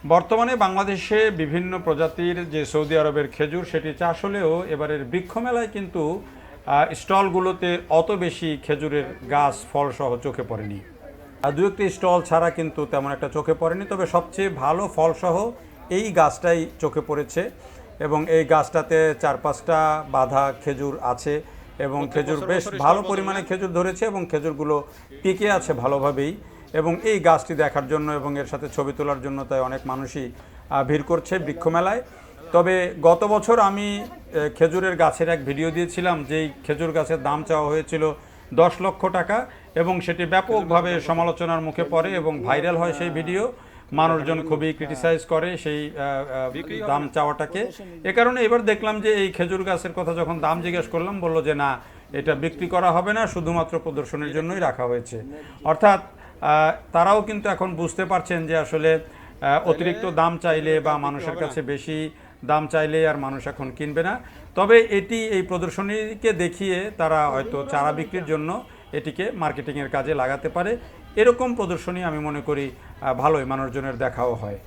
বর্তমানে বাংলাদেশে বিভিন্ন প্রজাতির যে সৌদি আরবের খেজুর সেটি চাষ হলেও এবারের বৃক্ষ মেলায় কিন্তু স্টলগুলোতে অত বেশি খেজুরের গাছ ফলসহ চোখে পড়েনি। দু একটি স্টল ছাড়া কিন্তু তেমন একটা চোখে পড়েনি, তবে সবচেয়ে ভালো ফলসহ এই গাছটাই চোখে পড়েছে এবং এই গাছটাতে 4-5টা বাঁধা খেজুর আছে এবং খেজুর বেশ ভালো পরিমাণে খেজুর ধরেছে এবং খেজুরগুলো টিকে আছে ভালোভাবেই। এবং এই গাছটি দেখার জন্য এবং এর সাথে ছবি তোলার জন্য তাই অনেক মানুষই ভিড় করছে বৃক্ষমেলায়। তবে গত বছর আমি খেজুরের গাছের এক ভিডিও দিয়েছিলাম, যেই খেজুর গাছের দাম চাওয়া হয়েছিল 10 লক্ষ টাকা এবং সেটি ব্যাপকভাবে সমালোচনার মুখে পড়ে এবং ভাইরাল হয় সেই ভিডিও। মানুষজন খুবই ক্রিটিসাইজ করে সেই দাম চাওয়াটাকে। এ কারণে এবার দেখলাম যে এই খেজুর গাছের কথা যখন দাম জিজ্ঞেস করলাম, বললো যে না, এটা বিক্রি করা হবে না, শুধুমাত্র প্রদর্শনীর জন্যই রাখা হয়েছে। অর্থাৎ তারাও কিন্তু এখন বুঝতে পারছেন যে আসলে অতিরিক্ত দাম চাইলে বা মানুষের কাছে বেশি দাম চাইলে আর মানুষ এখন কিনবে না। তবে এটি এই প্রদর্শনীকে দেখিয়ে তারা হয়তো চারা বিক্রির জন্য এটিকে মার্কেটিংয়ের কাজে লাগাতে পারে। এরকম প্রদর্শনী আমি মনে করি ভালোই মানুষজনের দেখাও হয়।